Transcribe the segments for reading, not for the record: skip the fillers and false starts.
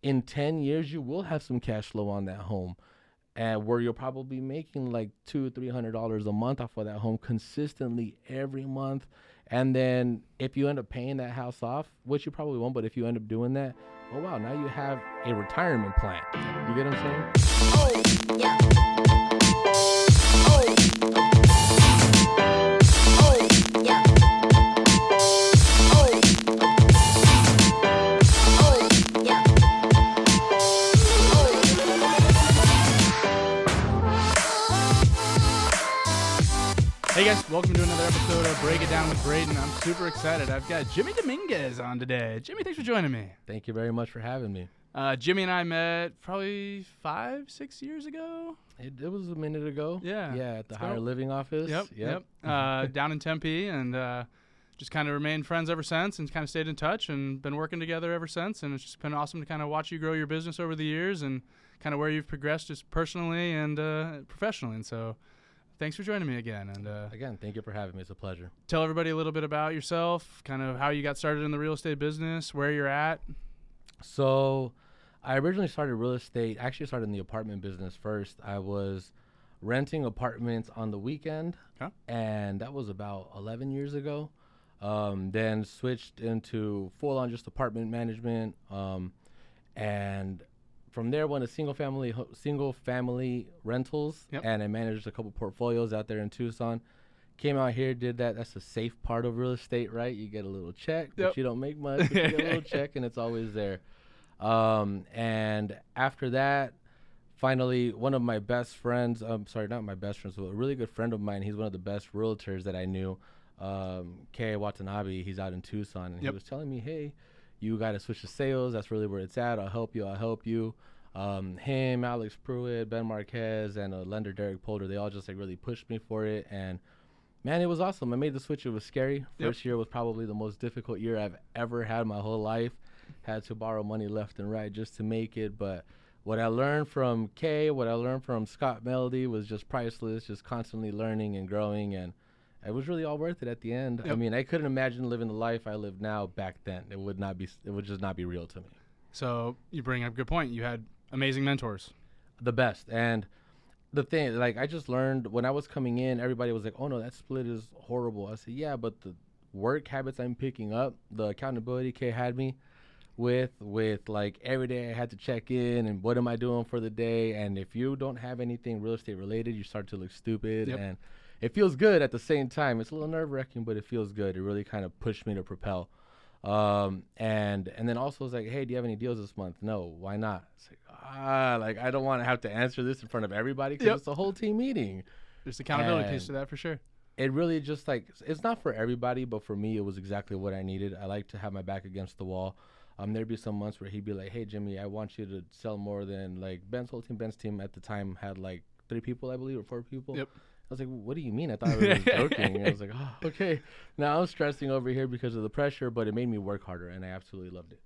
in 10 years, you will have some cash flow on that home, and where you'll probably be making like $200-300 a month off of that home consistently every month. And then if you end up paying that house off, which you probably won't, but if you end up doing that, oh wow, now you have a retirement plan. You get what I'm saying? Hey guys, welcome to another episode of Break It Down with Braydon. I'm super excited. I've got Jimmy Dominguez on today. Jimmy, thanks for joining me. Thank you very much for having me. Jimmy and I met probably 5-6 years ago. It was a minute ago. Yeah. Yeah, at the higher living office. Yep. Down in Tempe, and just kind of remained friends ever since, and kind of stayed in touch and been working together ever since. And it's just been awesome to kind of watch you grow your business over the years and kind of where you've progressed just personally and professionally. And so thanks for joining me again. And again, thank you for having me. It's a pleasure. Tell everybody a little bit about yourself, kind of how you got started in the real estate business, where you're at. So I originally started real estate. Actually started in the apartment business first. I was renting apartments on the weekend, and that was about 11 years ago. Then switched into full-on just apartment management, and from there went to single family rentals, and I managed a couple portfolios out there in Tucson. Came out here, did that. That's the safe part of real estate, right? You get a little check, but you don't make much. But you get a little check, and it's always there. And after that, finally, one of my best friends, not my best friends, but a really good friend of mine, he's one of the best realtors that I knew, K Watanabe, he's out in Tucson, and he was telling me, hey, you got to switch to sales. That's really where it's at. I'll help you. Him, Alex Pruitt, Ben Marquez, and a lender, Derek Polder, they all just like really pushed me for it. And man, it was awesome. I made the switch. It was scary. First year was probably the most difficult year I've ever had my whole life. Had to borrow money left and right just to make it. But what I learned from Kay, what I learned from Scott Melody was just priceless, just constantly learning and growing. And it was really all worth it at the end. I mean, I couldn't imagine living the life I live now back then. It would just not be real to me. So you bring up a good point. You had amazing mentors. The best. And the thing, like, I just learned when I was coming in, everybody was like, oh no, that split is horrible. I said, yeah, but the work habits I'm picking up, the accountability Kay had me with like every day I had to check in and what am I doing for the day. And if you don't have anything real estate related, you start to look stupid. And it feels good at the same time. It's a little nerve-wracking, but it feels good. It really kind of pushed me to propel. And then also it's like, hey, do you have any deals this month? No. Why not? It's like, I don't want to have to answer this in front of everybody because it's a whole team meeting. There's accountability piece to that for sure. It really just like, it's not for everybody, but for me, it was exactly what I needed. I like to have my back against the wall. There'd be some months where he'd be like, hey, Jimmy, I want you to sell more than like Ben's whole team. Ben's team at the time had like 3 people, I believe, or 4 people. I was like, what do you mean? I thought I was joking. And I was like, oh, okay. Now I'm stressing over here because of the pressure, but it made me work harder, and I absolutely loved it.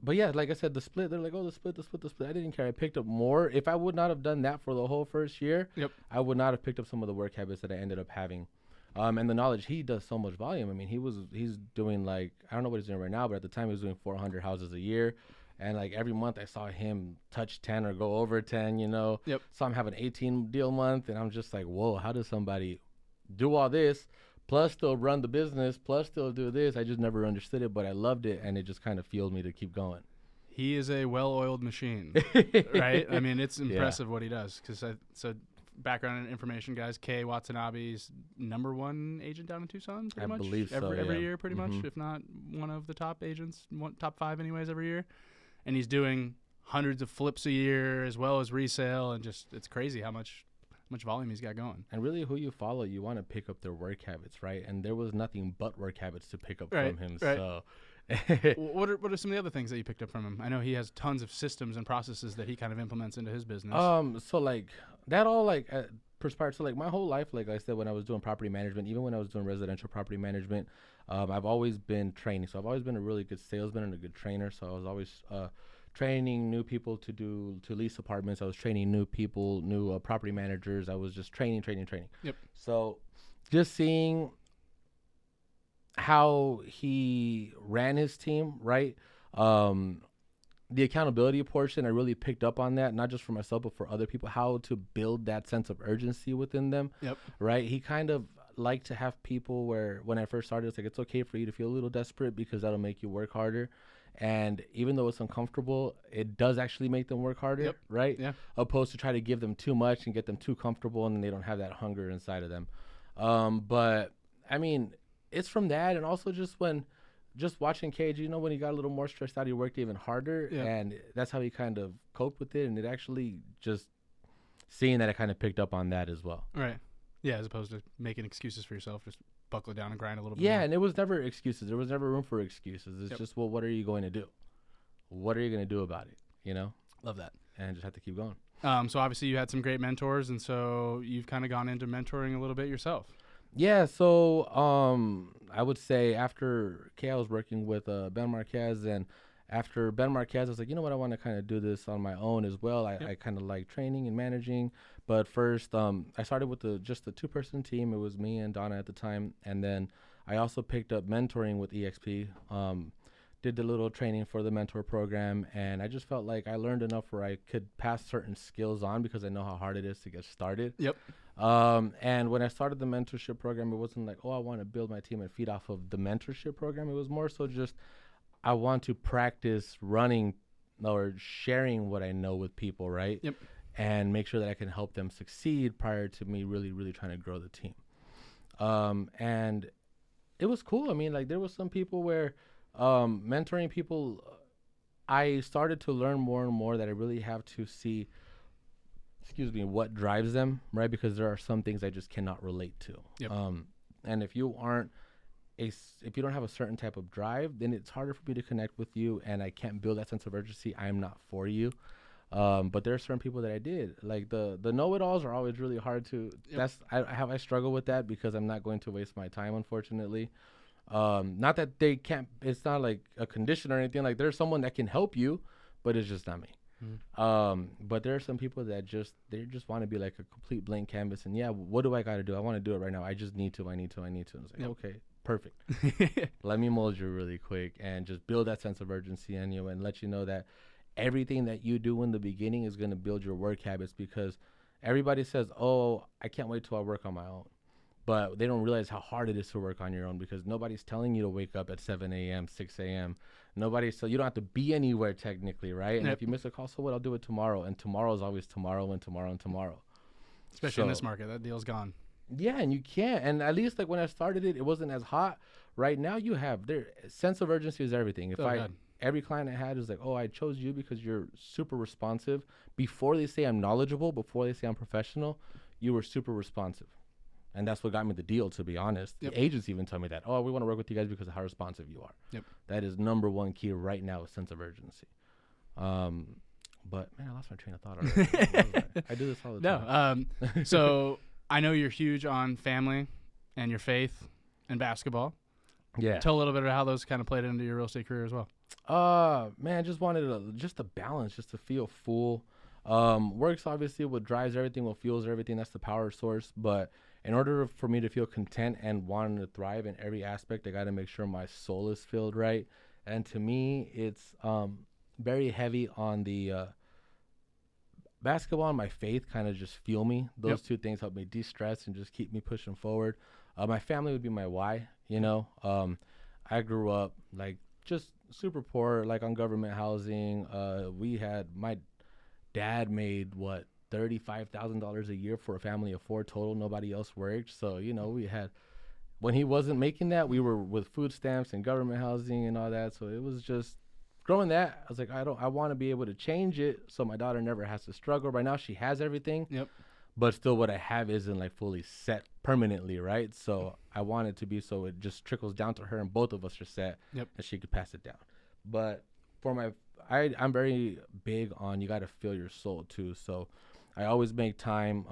But yeah, like I said, the split, they're like, oh, the split. I didn't care. I picked up more. If I would not have done that for the whole first year, I would not have picked up some of the work habits that I ended up having. And the knowledge, he does so much volume. I mean, he's doing like, I don't know what he's doing right now, but at the time he was doing 400 houses a year. And like every month I saw him touch 10 or go over 10, you know. Saw him have an 18 deal month. And I'm just like, whoa, how does somebody do all this, plus still run the business, plus still do this? I just never understood it, but I loved it. And it just kind of fueled me to keep going. He is a well-oiled machine, right? I mean, it's impressive what he does. So background and information, guys, K Watanabe's #1 agent down in Tucson, pretty much. I believe so, every year, pretty much, if not one of the top agents, top 5 anyways every year. And he's doing hundreds of flips a year as well as resale, and just it's crazy how much volume he's got going. And really, who you follow, you want to pick up their work habits, right? And there was nothing but work habits to pick up from him. Right. So, what are some of the other things that you picked up from him? I know he has tons of systems and processes that he kind of implements into his business. So like that all like perspired. So like my whole life, like I said, when I was doing property management, even when I was doing residential property management, I've always been training. So I've always been a really good salesman and a good trainer. So I was always training new people to lease apartments. I was training new people, new property managers. I was just training. So just seeing how he ran his team, right? The accountability portion, I really picked up on that, not just for myself, but for other people, how to build that sense of urgency within them. Yep. Right. He kind of liked to have people where when I first started, it's like, it's okay for you to feel a little desperate because that'll make you work harder. And even though it's uncomfortable, it does actually make them work harder. Yep. Right. Yeah. Opposed to try to give them too much and get them too comfortable and then they don't have that hunger inside of them. But I mean, it's from that. And also just watching Cage, when he got a little more stressed out, he worked even harder, and that's how he kind of coped with it. And it actually just seeing that, I kind of picked up on that as well. Right. Yeah, as opposed to making excuses for yourself, just buckle it down and grind a little bit. Yeah, more. and it was never excuses. There was never room for excuses. It's just, well, what are you going to do? What are you going to do about it? Love that. And just have to keep going. So obviously you had some great mentors, and so you've kind of gone into mentoring a little bit yourself. Yeah, so I would say after I was working with Ben Marquez, and after Ben Marquez, I was like, you know what, I want to kind of do this on my own as well. I kind of like training and managing, but first I started with just the 2-person team. It was me and Donna at the time, and then I also picked up mentoring with EXP. Did the little training for the mentor program, and I just felt like I learned enough where I could pass certain skills on because I know how hard it is to get started. Yep. And when I started the mentorship program, it wasn't like, oh, I want to build my team and feed off of the mentorship program. It was more so just I want to practice running or sharing what I know with people, right? Yep. And make sure that I can help them succeed prior to me really, really trying to grow the team. And it was cool. I mean, like there was some people where mentoring people, I started to learn more and more that I really have to see what drives them, right? Because there are some things I just cannot relate to. Yep. And if you don't have a certain type of drive, then it's harder for me to connect with you, and I can't build that sense of urgency. I'm not for you. But there are certain people that I did. Like the know-it-alls are always really hard to. Yep. I struggle with that because I'm not going to waste my time, unfortunately. Not that they can't. It's not like a condition or anything. Like there's someone that can help you, but it's just not me. But there are some people that just want to be like a complete blank canvas, and what do I got to do? I want to do it right now. I just need to. And it's like, okay, perfect. Let me mold you really quick and just build that sense of urgency in you and let you know that everything that you do in the beginning is going to build your work habits, because everybody says, oh, I can't wait till I work on my own. But they don't realize how hard it is to work on your own, because nobody's telling you to wake up at 7 a.m., 6 a.m. So you don't have to be anywhere technically, right? And if you miss a call, so what? I'll do it tomorrow. And tomorrow is always tomorrow and tomorrow and tomorrow. Especially in this market, that deal's gone. Yeah, and you can't. And at least like when I started it wasn't as hot. Right now you have their sense of urgency is everything. Every client I had was like, oh, I chose you because you're super responsive. Before they say I'm knowledgeable, before they say I'm professional, you were super responsive. And that's what got me the deal, to be honest. Yep. The agents even tell me that, oh, we want to work with you guys because of how responsive you are. Yep. That is number one key right now, is sense of urgency. But, man, I lost my train of thought already. I do this all the time. So I know you're huge on family and your faith and basketball. Yeah. Tell a little bit about how those kind of played into your real estate career as well. Man, just wanted just a balance, just to feel full. Work's obviously what drives everything, what fuels everything. That's the power source. But in order for me to feel content and wanting to thrive in every aspect, I got to make sure my soul is filled right. And to me, it's very heavy on the basketball and my faith kind of just fuel me. Those two things help me de-stress and just keep me pushing forward. My family would be my why, I grew up like just super poor, like on government housing. My dad made $35,000 a year for a family of 4 total. Nobody else worked. So, we had, when he wasn't making that, we were with food stamps and government housing and all that. So it was just growing that. I was like, I want to be able to change it so my daughter never has to struggle. Right now she has everything. Yep. But still what I have isn't like fully set permanently, right? So I want it to be so it just trickles down to her and both of us are set. Yep. And she could pass it down. But for I'm very big on, you got to feel your soul too. So I always make time.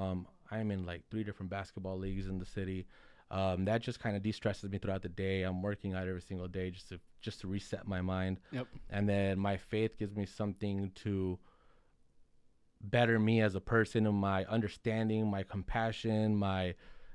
I'm in like 3 different basketball leagues in the city. That just kind of de-stresses me throughout the day. I'm working out every single day just to reset my mind. Yep. And then my faith gives me something to better me as a person, and my understanding, my compassion,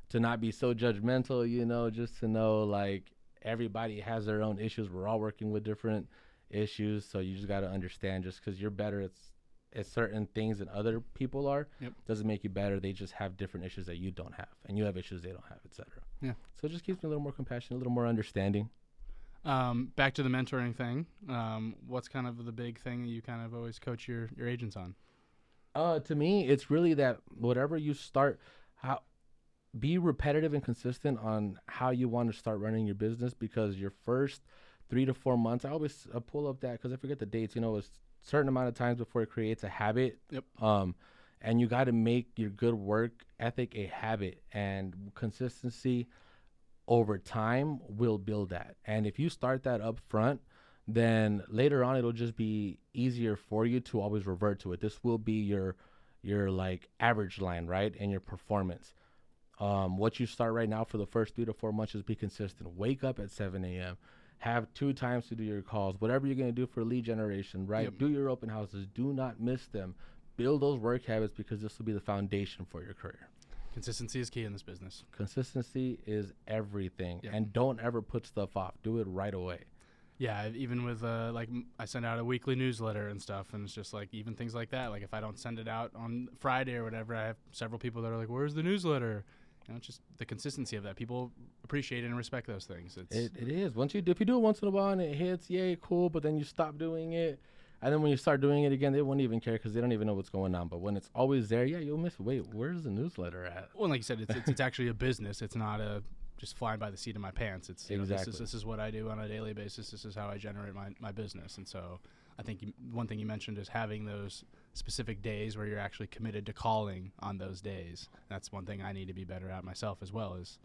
to not be so judgmental, just to know like everybody has their own issues. We're all working with different issues. So you just got to understand, just because you're better at certain things than other people are, doesn't make you better. They just have different issues that you don't have, and you have issues they don't have, etc. Yeah. So it just keeps me a little more compassionate, a little more understanding. Back to the mentoring thing. What's kind of the big thing that you kind of always coach your agents on? To me, it's really that whatever you start, be repetitive and consistent on how you want to start running your business, because your first 3 to 4 months, I always pull up that, because I forget the dates, it's a certain amount of times before it creates a habit. And you got to make your good work ethic a habit, and consistency over time will build that. And if you start that up front, then later on it'll just be easier for you to always revert to it. This will be your like average line, right? And your performance. What you start right now for the first 3 to 4 months is be consistent. Wake up at 7 a.m. Have 2 times to do your calls. Whatever you're going to do for lead generation, right? Do your open houses. Do not miss them. Build those work habits, because this will be the foundation for your career. Consistency is key in this business. Consistency is everything. And don't ever put stuff off. Do it right away. Yeah, even with like I send out a weekly newsletter and stuff, and it's just like even things like that. Like if I don't send it out on Friday or whatever, I have several people that are like, "Where's the newsletter?" It's just the consistency of that. People appreciate and respect those things. It is. If you do it once in a while and it hits, yay, cool. But then you stop doing it, and then when you start doing it again, they won't even care, because they don't even know what's going on. But when it's always there, you'll miss. Wait, where's the newsletter at? Well, like you said, it's actually a business. It's not just flying by the seat of my pants. It's exactly. This is what I do on a daily basis. This is how I generate my business. And so I think one thing you mentioned is having those specific days where you're actually committed to calling on those days. That's one thing I need to be better at myself as well, is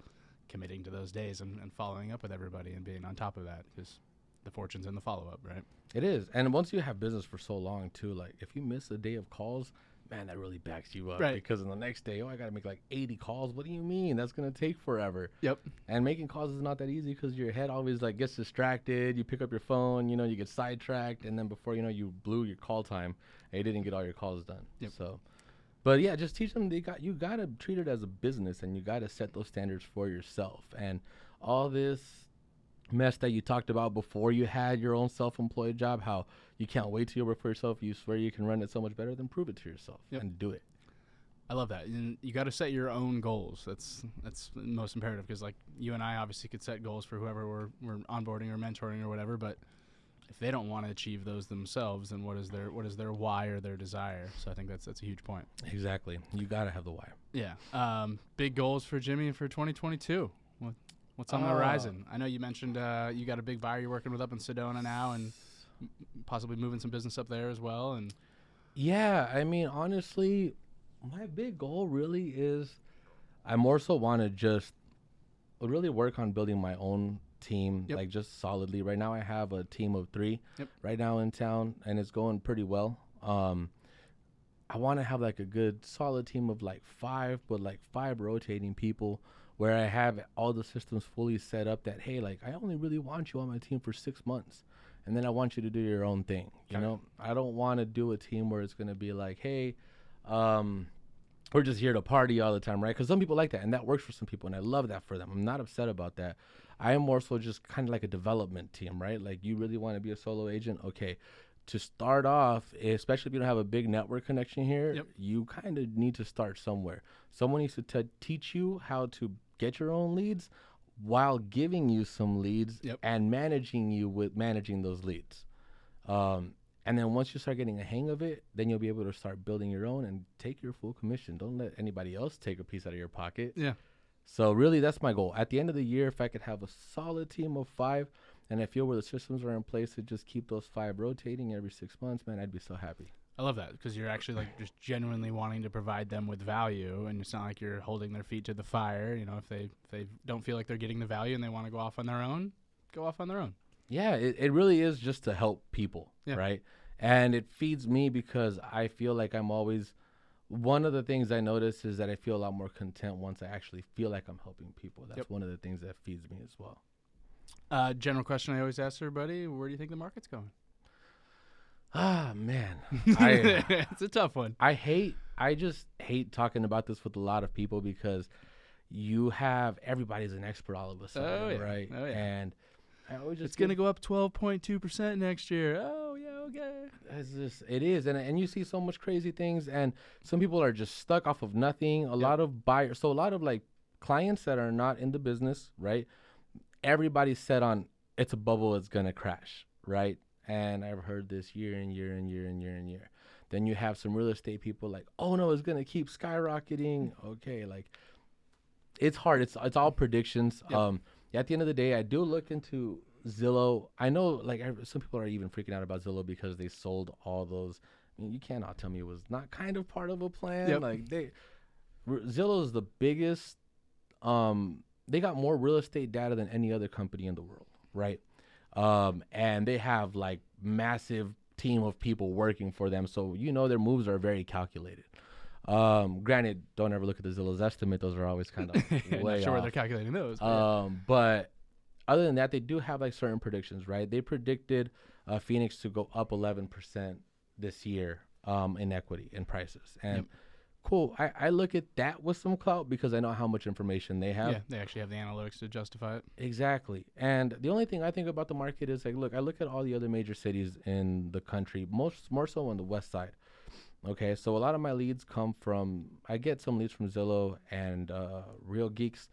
committing to those days and following up with everybody and being on top of that, because the fortune's in the follow-up, right? It is. And once you have business for so long too, like if you miss a day of calls, man, that really backs you up. Right. Because in the next day, I got to make like 80 calls. What do you mean? That's going to take forever. Yep. And making calls is not that easy, because your head always like gets distracted. You pick up your phone, you get sidetracked, and then before you know, you blew your call time and you didn't get all your calls done. Yep. So, but yeah, just teach them you got to treat it as a business, and you got to set those standards for yourself. And all this mess that you talked about before you had your own self-employed job, how you can't wait till you work for yourself, you swear you can run it so much better, then prove it to yourself and do it. I love that. And you got to set your own goals. That's most imperative, because like you and I obviously could set goals for whoever we're onboarding or mentoring or whatever, but if they don't want to achieve those themselves, then what is their why or their desire? So I think that's a huge point. Exactly. You got to have the why. Yeah. Big goals for Jimmy for 2022. What's on the horizon? I know you mentioned you got a big buyer you're working with up in Sedona now, and possibly moving some business up there as well. And yeah, I mean, honestly, my big goal really is I more so want to just really work on building my own team, like just solidly. Right now I have a team of 3 right now in town, and it's going pretty well. I want to have like a good solid team of like 5, but like 5 rotating people, where I have all the systems fully set up that, hey, like I only really want you on my team for 6 months, and then I want you to do your own thing. You know, I don't want to do a team where it's going to be like, hey, we're just here to party all the time, right? Because some people like that, and that works for some people, and I love that for them. I'm not upset about that. I am more so just kind of like a development team, right? Like, you really want to be a solo agent? Okay. To start off, especially if you don't have a big network connection here, you kind of need to start somewhere. Someone needs to teach you how to get your own leads while giving you some leads and managing you with managing those leads. And then once you start getting a hang of it, then you'll be able to start building your own and take your full commission. Don't let anybody else take a piece out of your pocket. Yeah. So really, that's my goal. At the end of the year, if I could have a solid team of 5, and I feel where the systems are in place to just keep those 5 rotating every 6 months, man, I'd be so happy. I love that, because you're actually like just genuinely wanting to provide them with value, and it's not like you're holding their feet to the fire. You know, if they don't feel like they're getting the value and they want to go off on their own, go off on their own. Yeah, it really is just to help people, right? And it feeds me, because I feel like I'm always, one of the things I notice is that I feel a lot more content once I actually feel like I'm helping people. That's one of the things that feeds me as well. General question I always ask everybody: where do you think the market's going? Ah, man. It's a tough one. I just hate talking about this with a lot of people, because everybody's an expert all of a sudden, right? Oh, yeah. And it's going to go up 12.2% next year. Oh, yeah, okay. It is. And you see so much crazy things. And some people are just stuck off of nothing. A lot of buyers. So a lot of like clients that are not in the business, right? Everybody's set on it's a bubble. It's going to crash, right? And I've heard this year and year and year and year and year. Then you have some real estate people like, oh, no, it's going to keep skyrocketing. Okay, like it's hard. It's all predictions. Yep. At the end of the day, I do look into Zillow. I know like some people are even freaking out about Zillow because they sold all those. I mean, you cannot tell me it was not kind of part of a plan. Yep. Like Zillow is the biggest. They got more real estate data than any other company in the world, right? And they have like massive team of people working for them. So, their moves are very calculated. Granted, don't ever look at the Zillow's estimate. Those are always kind of way not sure off. where they're calculating those. But other than that, they do have like certain predictions, right? They predicted Phoenix to go up 11% this year in equity and prices. And cool. I look at that with some clout because I know how much information they have. Yeah, they actually have the analytics to justify it. Exactly. And the only thing I think about the market is like, look, I look at all the other major cities in the country, more so on the west side. Okay, so a lot of my leads come from, I get some leads from Zillow and Real Geeks.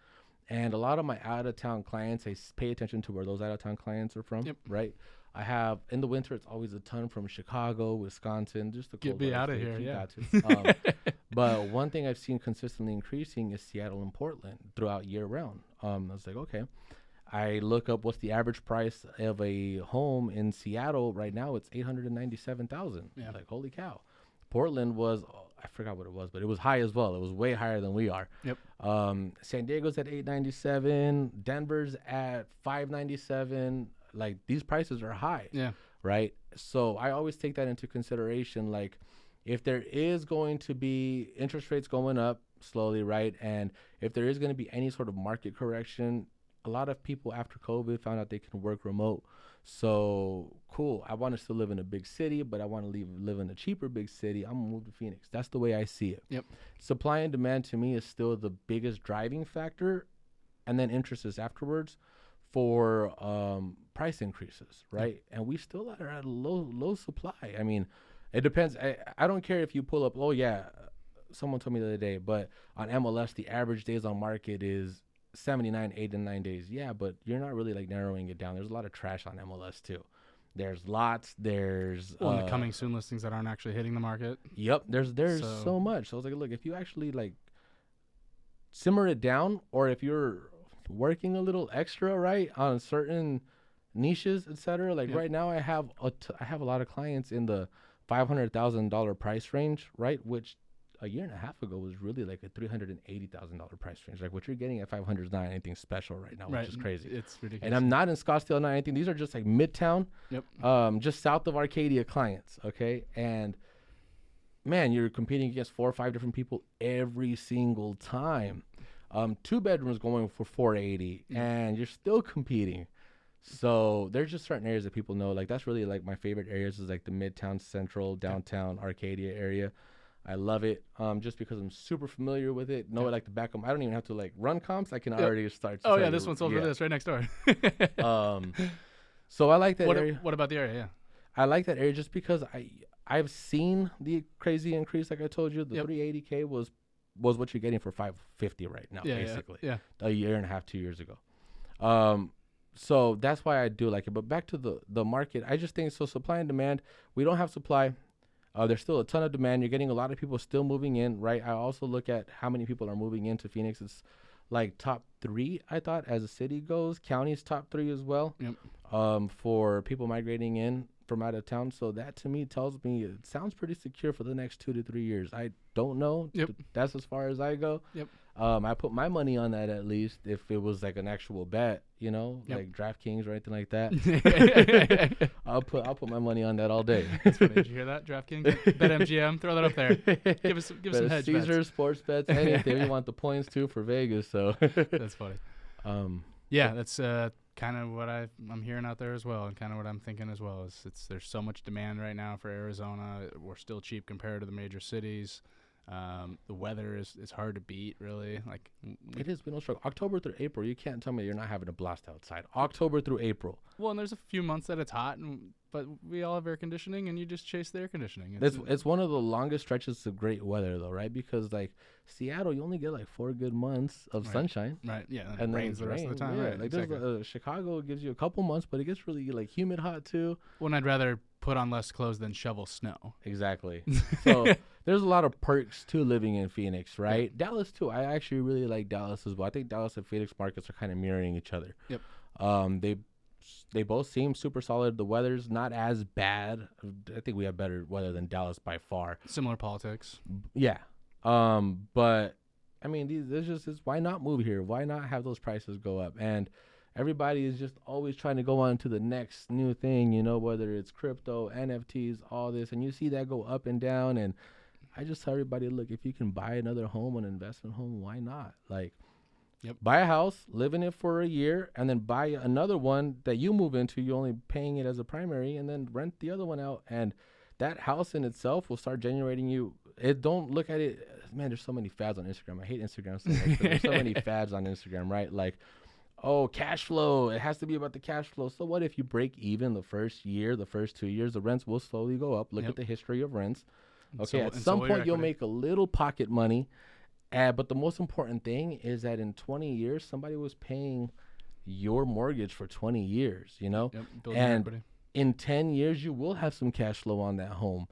And a lot of my out-of-town clients, I pay attention to where those out-of-town clients are from, right? I have, in the winter, it's always a ton from Chicago, Wisconsin, just the cold Get me out of here, yeah. But one thing I've seen consistently increasing is Seattle and Portland throughout year-round. I was like, okay. I look up what's the average price of a home in Seattle. Right now, it's $897,000. Yeah. Like, holy cow. Portland was, I forgot what it was, but it was high as well. It was way higher than we are. Yep. San Diego's at $897. Denver's at $597. Like, these prices are high. Yeah. Right? So I always take that into consideration. Like, if there is going to be interest rates going up slowly, right? And if there is going to be any sort of market correction, a lot of people after COVID found out they can work remote. So cool. I want to still live in a big city, but I want to live in a cheaper big city. I'm going to move to Phoenix. That's the way I see it. Yep. Supply and demand to me is still the biggest driving factor. And then interest is afterwards for price increases, right? And we still are at a low supply. I mean, it depends. I don't care if you pull up, oh, yeah, someone told me the other day, but on MLS, the average days on market is 79, 8 and 9 days. Yeah, but you're not really like narrowing it down. There's a lot of trash on MLS too. There's lots. There's and the coming soon listings that aren't actually hitting the market. Yep. There's so much. So I was like, look, if you actually like simmer it down, or if you're working a little extra, right, on certain niches, etc. Like right now, I have a lot of clients in the $500,000 price range, right, which a year and a half ago was really like a $380,000 price range. Like what you're getting at 500 is not anything special right now, which is crazy. It's ridiculous. And I'm not in Scottsdale, not anything. These are just like Midtown, just south of Arcadia clients, okay? And man, you're competing against 4 or 5 different people every single time. 2 bedrooms going for 480, and you're still competing. So there's just certain areas that people know. Like that's really like my favorite areas is like the Midtown, Central, Downtown, Arcadia area. I love it just because I'm super familiar with it. Know it like the back of I don't even have to like run comps. I can already start. Oh yeah, this one's sold for this right next door. So I like that area. What about the area? Yeah, I like that area just because I've seen the crazy increase. Like I told you, the 380K was what you're getting for 550 right now, basically. Yeah. A year and a half, 2 years ago. So that's why I do like it. But back to the market, I just think so. Supply and demand. We don't have supply. There's still a ton of demand. You're getting a lot of people still moving in, right? I also look at how many people are moving into Phoenix. It's like top 3, I thought, as a city goes. County's top 3 as well. Yep. For people migrating in from out of town. So that to me tells me it sounds pretty secure for the next 2 to 3 years. I don't know. Yep. That's as far as I go. Yep. I put my money on that at least if it was like an actual bet, like DraftKings or anything like that. I'll put my money on that all day. Did you hear that? DraftKings, BetMGM, throw that up there. Give us some hedge Caesars, bets. sports bets, anything. We want the points too for Vegas. So that's funny. That's kind of what I'm hearing out there as well, and kind of what I'm thinking as well. Is there's so much demand right now for Arizona. We're still cheap compared to the major cities. The weather is hard to beat, really. Like It is. We don't struggle. October through April, you can't tell me you're not having a blast outside. October through April. Well, and there's a few months that it's hot, but we all have air conditioning, and you just chase the air conditioning. It's one of the longest stretches of great weather, though, right? Because like Seattle, you only get like 4 good months of sunshine, right? Yeah, and it rains the rest of the time. Yeah, right, like exactly. Chicago gives you a couple months, but it gets really like humid hot too. Well, and I'd rather put on less clothes than shovel snow. Exactly. So there's a lot of perks to living in Phoenix, right? Yep. Dallas too. I actually really like Dallas as well. I think Dallas and Phoenix markets are kind of mirroring each other. Yep. They both seem super solid. The weather's not as bad. I think we have better weather than Dallas by far. Similar politics. Yeah. But I mean, why not move here? Why not have those prices go up? And everybody is just always trying to go on to the next new thing, whether it's crypto, NFTs, all this. And you see that go up and down. And I just tell everybody, look, if you can buy another home, an investment home, why not? Like, buy a house, live in it for a year, and then buy another one that you move into. You're only paying it as a primary, and then rent the other one out. And that house in itself will start generating you. Don't look at it. Man, there's so many fads on Instagram. I hate Instagram so much. There's so many fads on Instagram, right? Like, oh, cash flow. It has to be about the cash flow. So what if you break even the first year, the first 2 years? The rents will slowly go up. Look at the history of rents. Okay, at some point you'll make a little pocket money. But the most important thing is that in 20 years, somebody was paying your mortgage for 20 years, and in 10 years, you will have some cash flow on that home,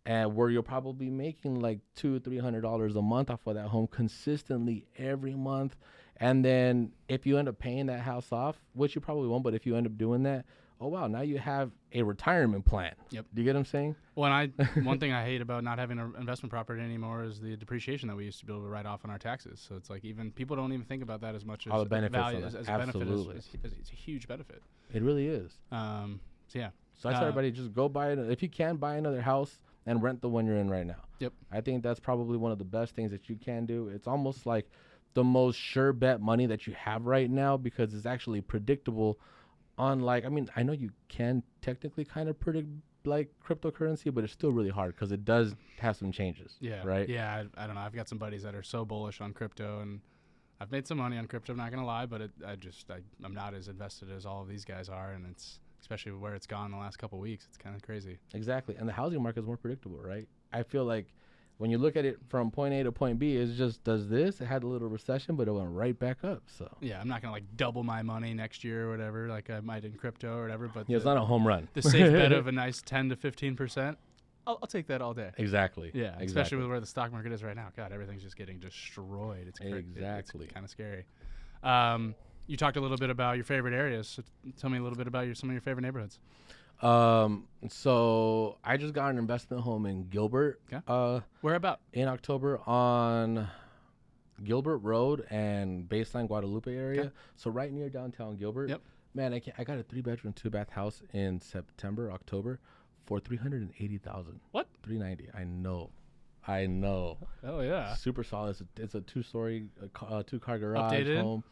and where you'll probably be making like $200-300 a month off of that home consistently every month. And then if you end up paying that house off, which you probably won't, but if you end up doing that, oh wow, now you have a retirement plan. Yep. Do you get what I'm saying? Well, one thing I hate about not having an investment property anymore is the depreciation that we used to be able to write off on our taxes. So it's like even people don't even think about that as much as all the benefits value as absolutely. It's a huge benefit. It really is. So yeah. So I tell everybody, just go buy it. If you can, buy another house and rent the one you're in right now. Yep. I think that's probably one of the best things that you can do. It's almost like the most sure bet money that you have right now because it's actually predictable. Unlike, I mean, I know you can technically kind of predict like cryptocurrency, but it's still really hard because it does have some changes. Yeah. Right. Yeah. I don't know. I've got some buddies that are so bullish on crypto, and I've made some money on crypto. I'm not gonna lie, but I'm not as invested as all of these guys are, and it's especially where it's gone the last couple of weeks. It's kind of crazy. Exactly, and the housing market is more predictable, right? I feel like when you look at it from point A to point B, it's just does this. It had a little recession, but it went right back up. So yeah, I'm not gonna like double my money next year or whatever, like I might in crypto or whatever. But yeah, it's not a home run. The safe bet of a nice 10 to 15%, I'll take that all day. Exactly. Yeah, exactly. Especially with where the stock market is right now. God, everything's just getting destroyed. It's exactly. It's kind of scary. You talked a little bit about your favorite areas. So tell me a little bit about some of your favorite neighborhoods. So I just got an investment home in Gilbert. Okay. Where about? In October on Gilbert Road and Baseline Guadalupe area. Okay. So right near downtown Gilbert. Yep. Man, I got a 3-bedroom, 2-bath house in October for $380,000. What? $390. I know. Oh yeah. Super solid. It's a 2-story, 2-car garage Updated? Home.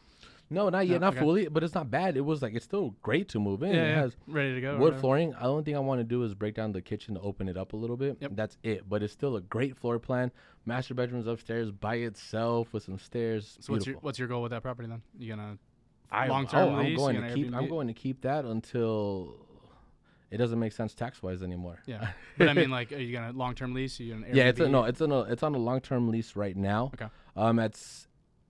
No, not yet, not fully, but it's not bad. It was like it's still great to move in. Yeah, it has ready to go. Wood flooring. The only thing I want to do is break down the kitchen to open it up a little bit. Yep. That's it. But it's still a great floor plan. Master bedroom's upstairs by itself with some stairs. So what's your goal with that property then? You gonna long-term lease? I'm going to keep that until it doesn't make sense tax-wise anymore. Yeah, but I mean, like, are you gonna long-term lease? Are you gonna Airbnb? Yeah, it's on a long-term lease right now. Okay. It's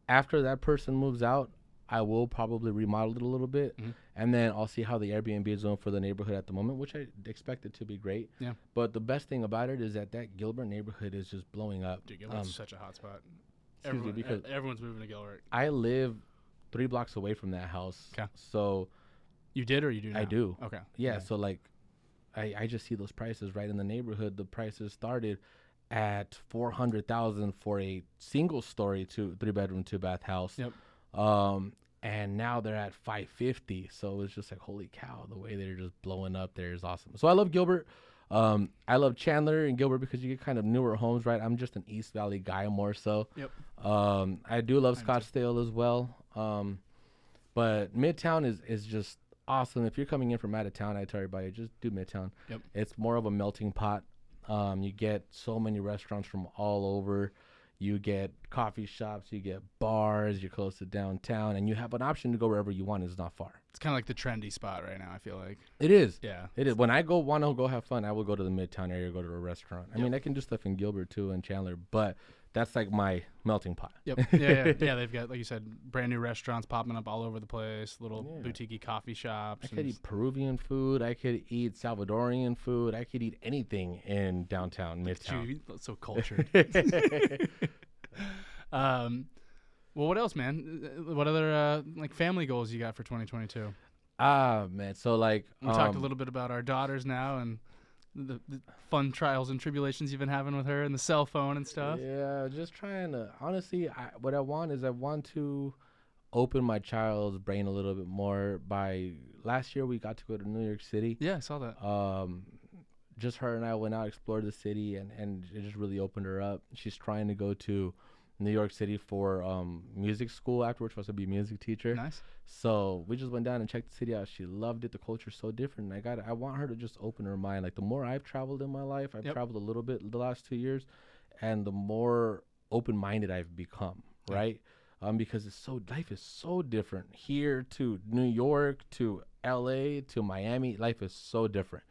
after that person moves out, I will probably remodel it a little bit, and then I'll see how the Airbnb is doing for the neighborhood at the moment, which I expect it to be great. Yeah. But the best thing about it is that Gilbert neighborhood is just blowing up. Dude, Gilbert's such a hot spot. Because everyone's moving to Gilbert. I live 3 blocks away from that house. Okay. So you did or you do now? I do. Okay. Yeah. So like, I just see those prices right in the neighborhood. The prices started at $400,000 for a single-story 3-bedroom, 2-bath house. Yep. And now they're at $550. So it's just like, holy cow, the way they're just blowing up there is awesome. So I love Gilbert. I love Chandler and Gilbert because you get kind of newer homes, right? I'm just an East Valley guy more so. Yep. I do love Scottsdale as well. But Midtown is just awesome. If you're coming in from out of town, I tell everybody, just do Midtown. Yep. It's more of a melting pot. You get so many restaurants from all over. You get coffee shops, you get bars, you're close to downtown, and you have an option to go wherever you want. It's not far. It's kind of like the trendy spot right now, I feel like. It is. Yeah. It is. When I want to go have fun, I will go to the Midtown area, go to a restaurant. I mean, I can do stuff in Gilbert, too, and Chandler, but that's like my melting pot. Yep. Yeah. They've got, like you said, brand new restaurants popping up all over the place, little boutique-y coffee shops. I could eat Peruvian food. I could eat Salvadorian food. I could eat anything in downtown Midtown. That's so cultured. Well, what else, man? What other like family goals you got for 2022? Man. So like we talked a little bit about our daughters now and the fun trials and tribulations you've been having with her and the cell phone and stuff. Yeah, just trying to honestly. What I want to open my child's brain a little bit more. By last year, we got to go to New York City. Yeah, I saw that. Just her and I went out, explored the city, and it just really opened her up. She's trying to go to New York City for music school afterwards. She wants to be a music teacher. Nice. So we just went down and checked the city out. She loved it. The culture's so different. And I want her to just open her mind. Like the more I've traveled in my life, I've traveled a little bit the last 2 years, and the more open-minded I've become, right? Because life is so different. Here to New York to LA to Miami, life is so different.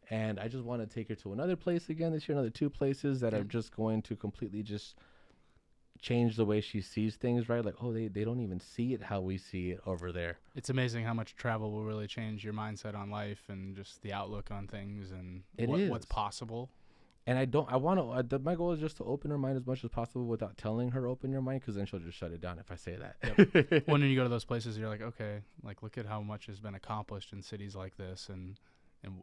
And I just want to take her to another place again this year, another 2 places that are just going to completely just change the way she sees things, right? Like, oh, they don't even see it how we see it over there. It's amazing how much travel will really change your mindset on life and just the outlook on things and what's possible. And my goal is just to open her mind as much as possible without telling her open your mind, because then she'll just shut it down if I say that. Yep. When you go to those places, you're like, okay, like look at how much has been accomplished in cities like this and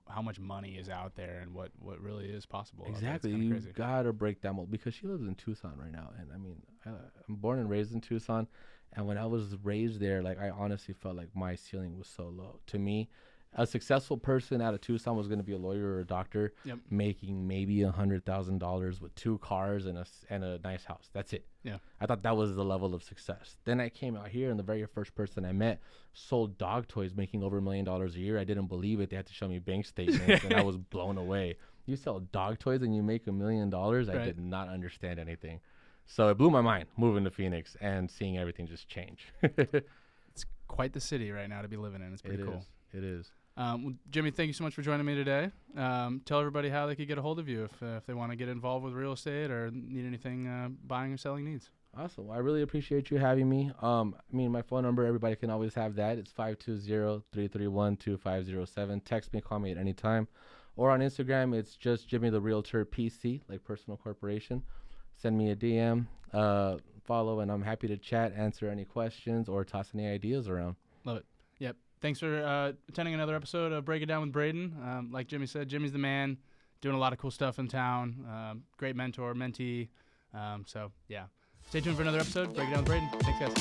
how much money is out there and what really is possible. Exactly. You gotta break that mold, because she lives in Tucson right now. And I mean, I'm born and raised in Tucson. And when I was raised there, like I honestly felt like my ceiling was so low. To me, a successful person out of Tucson was going to be a lawyer or a doctor, making maybe $100,000 with 2 cars and a nice house. That's it. Yeah, I thought that was the level of success. Then I came out here, and the very first person I met sold dog toys, making over $1 million a year. I didn't believe it. They had to show me bank statements, and I was blown away. You sell dog toys and you make $1 million? I did not understand anything. So it blew my mind moving to Phoenix and seeing everything just change. It's quite the city right now to be living in. It's pretty cool. It is. Well, Jimmy, thank you so much for joining me today. Tell everybody how they could get a hold of you if they want to get involved with real estate or need anything buying or selling needs. Awesome. Well, I really appreciate you having me. My phone number, everybody can always have that. It's 520-331-2507. Text me, call me at any time. Or on Instagram, it's just Jimmy the Realtor PC, like personal corporation. Send me a DM, follow, and I'm happy to chat, answer any questions, or toss any ideas around. Love it. Yep. Thanks for attending another episode of Break It Down with Braydon. Like Jimmy said, Jimmy's the man, doing a lot of cool stuff in town. Great mentor, mentee. So, yeah. Stay tuned for another episode. Break It Down with Braydon. Thanks, guys.